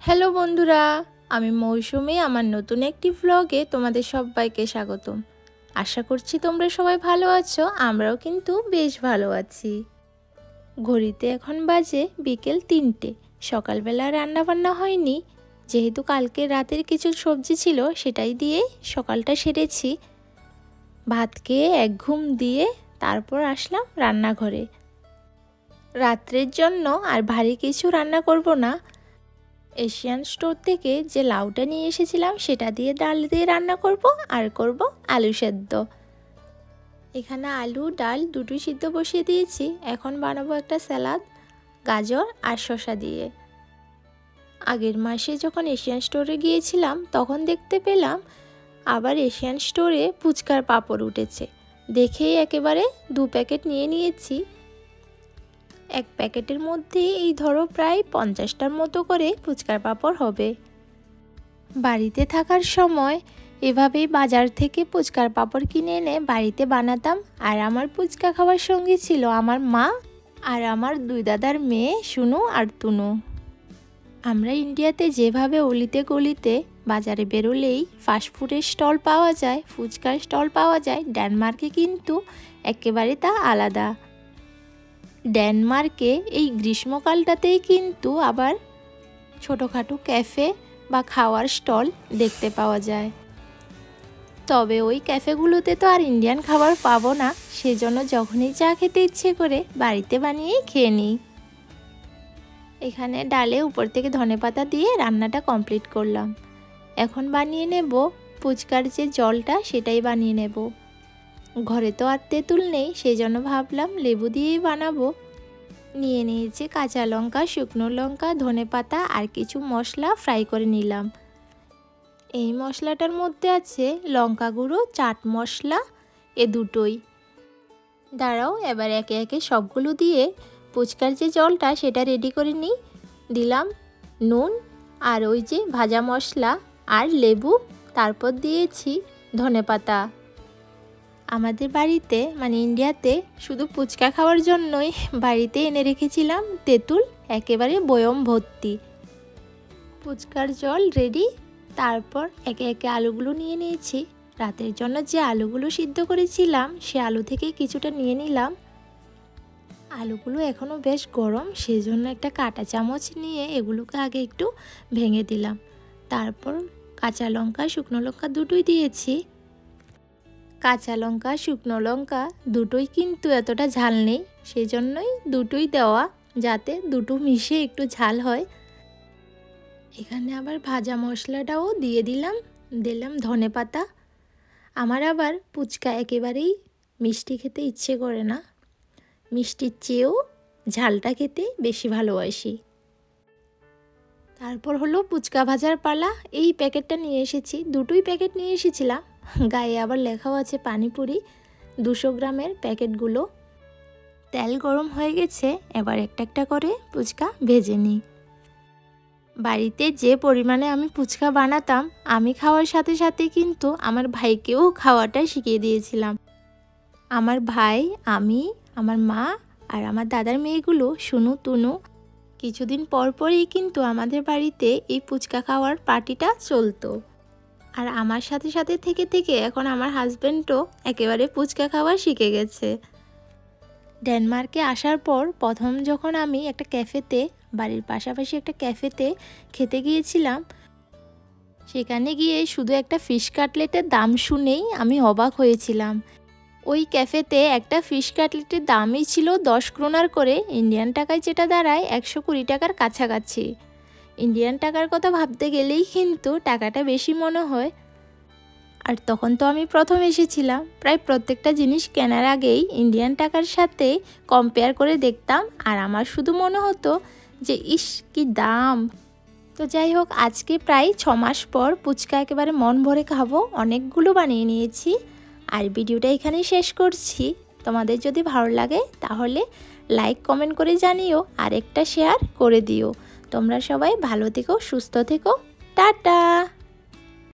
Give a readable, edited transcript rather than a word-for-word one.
Hello বন্ধুরা, আমি মৌসুমি। আমার নতুন একটি ভ্লগে তোমাদের সবাইকে স্বাগতম। আশা করছি তোমরা সবাই ভালো আছো। আমরাও কিন্তু বেশ ভালো আছি। ঘড়িতে এখন বাজে বিকেল 3টে। সকালবেলা রান্না বান্না হয়নি, যেহেতু কালকে রাতের কিছু সবজি ছিল সেটাই দিয়ে সকালটা সেরেছি। ভাত খেয়ে এক ঘুম দিয়ে তারপর আসলাম রান্নাঘরে। রাত্রের জন্য আর ভারী কিছু রান্না করব না। এশিয়ান স্টোর থেকে যে লাউটা নিয়ে এসেছিলাম সেটা দিয়ে ডাল দিয়ে রান্না করব, আর করব আলু সেদ্ধ। এখানে আলু ডাল দুটোই সিদ্ধ বসিয়ে দিয়েছি। এখন বানাবো একটা স্যালাড গাজর আর শসা দিয়ে। আগের মাসে যখন এশিয়ান স্টোরে গিয়েছিলাম তখন দেখতে পেলাম আবার এশিয়ান স্টোরে ফুচকার পাঁপড় উঠেছে। দেখেই একেবারে 2 প্যাকেট নিয়ে নিয়েছি। এক প্যাকেটের মধ্যে এই ধরো প্রায় 50টার মতো করে ফুচকার পাঁপড় হবে। বাড়িতে থাকার সময় এভাবেই বাজার থেকে ফুচকার পাঁপড় কিনে এনে বাড়িতে বানাতাম। আর আমার ফুচকা খাওয়ার সঙ্গী ছিল আমার মা আর আমার 2 দাদার মেয়ে সুনু আর তুনু। আমরা ইন্ডিয়াতে যেভাবে অলিতে গলিতে বাজারে বেরোলেই ফাস্টফুডের স্টল পাওয়া যায়, ফুচকার স্টল পাওয়া যায়, ডেনমার্কে কিন্তু একেবারে তা আলাদা। ডেনমার্কে এই গ্রীষ্মকালটাতেই কিন্তু আবার ছোটোখাটো ক্যাফে বা খাওয়ার স্টল দেখতে পাওয়া যায়। তবে ওই ক্যাফেগুলোতে তো আর ইন্ডিয়ান খাবার পাবো না, সেজন্য যখনই চা খেতে ইচ্ছে করে বাড়িতে বানিয়েই খেয়ে নিই। এখানে ডালে উপর থেকে ধনেপাতা দিয়ে রান্নাটা কমপ্লিট করলাম। এখন বানিয়ে নেব ফুচকার যে জলটা, সেটাই বানিয়ে নেব। ঘরে তো আর তেঁতুল নেই, সেই জন্য ভাবলাম লেবু দিয়েই বানাবো। নিয়ে নিয়েছি কাঁচা লঙ্কা, শুকনো লঙ্কা, ধনেপাতা আর কিছু মশলা ফ্রাই করে নিলাম। এই মশলাটার মধ্যে আছে লঙ্কা গুঁড়ো, চাট মশলা, এ দুটোই। দাঁড়াও, এবার একে একে সবগুলো দিয়ে ফুচকার যে জলটা সেটা রেডি করে নিই। দিলাম নুন আর ওই যে ভাজা মশলা আর লেবু, তারপর দিয়েছি ধনেপাতা। আমাদের বাড়িতে মানে ইন্ডিয়াতে শুধু ফুচকা খাওয়ার জন্যই বাড়িতে এনে রেখেছিলাম তেঁতুল, একেবারে বয়ম ভর্তি। ফুচকার জল রেডি। তারপর একে একে আলুগুলো নিয়ে নিয়েছি। রাতের জন্য যে আলুগুলো সিদ্ধ করেছিলাম সে আলু থেকে কিছুটা নিয়ে নিলাম। আলুগুলো এখনও বেশ গরম, সেই জন্য একটা কাঁটা চামচ নিয়ে এগুলোকে আগে একটু ভেঙে দিলাম। তারপর কাঁচা লঙ্কা, শুকনো লঙ্কা দুটোই দিয়েছি। কাঁচা লঙ্কা শুকনো লঙ্কা দুটোই কিন্তু এতটা ঝাল নেই, সেই জন্যই দুটোই দেওয়া, যাতে দুটো মিশে একটু ঝাল হয়। এখানে আবার ভাজা মশলাটাও দিয়ে দিলাম ধনেপাতা। আমার আবার ফুচকা একেবারেই মিষ্টি খেতে ইচ্ছে করে না, মিষ্টির চেয়েও ঝালটা খেতে বেশি ভালোবাসি। তারপর হলো ফুচকা ভাজার পালা। এই প্যাকেটটা নিয়ে এসেছি, দুটোই প্যাকেট নিয়ে এসেছিলাম। গায়ে আবার লেখাও আছে পানিপুরি, 200 গ্রামের প্যাকেটগুলো। তেল গরম হয়ে গেছে, এবার একটা একটা করে ফুচকা ভেজে নিই। বাড়িতে যে পরিমাণে আমি ফুচকা বানাতাম, আমি খাওয়ার সাথে সাথে কিন্তু আমার ভাইকেও খাওয়াটা শিখিয়ে দিয়েছিলাম। আমার ভাই, আমি, আমার মা আর আমার দাদার মেয়েগুলো সুনু তুনু কিছুদিন পর পরই কিন্তু আমাদের বাড়িতে এই ফুচকা খাওয়ার পার্টিটা চলতো। আর আমার সাথে সাথে থেকে থেকে এখন আমার হাজব্যান্ডও একেবারে ফুচকা খাওয়া শিখে গেছে। ডেনমার্কে আসার পর প্রথম যখন আমি একটা ক্যাফেতে, বাড়ির পাশাপাশি একটা ক্যাফেতে খেতে গিয়েছিলাম, সেখানে গিয়ে শুধু একটা ফিশ কাটলেটের দাম শুনেই আমি অবাক হয়েছিলাম। ওই ক্যাফেতে একটা ফিশ কাটলেটের দামই ছিল 10 ক্রোনার করে, ইন্ডিয়ান টাকায় যেটা দাঁড়ায় 120 টাকার কাছাকাছি। ইন্ডিয়ান টাকার কথা ভাবতে গেলেই কিন্তু টাকাটা বেশি মনে হয়। আর তখন তো আমি প্রথম এসেছিলাম, প্রায় প্রত্যেকটা জিনিস কেনার আগেই ইন্ডিয়ান টাকার সাথে কম্পেয়ার করে দেখতাম, আর আমার শুধু মনে হতো যে ইস কি দাম। তো যাই হোক, আজকে প্রায় 6 মাস পর ফুচকা একেবারে মন ভরে খাবো। অনেকগুলো বানিয়ে নিয়েছি। আর ভিডিওটা এখানেই শেষ করছি। তোমাদের যদি ভালো লাগে তাহলে লাইক কমেন্ট করে জানিও, আর একটা শেয়ার করে দিও। তোমরা সবাই ভালো থেকো, সুস্থ থেকো, টাটা।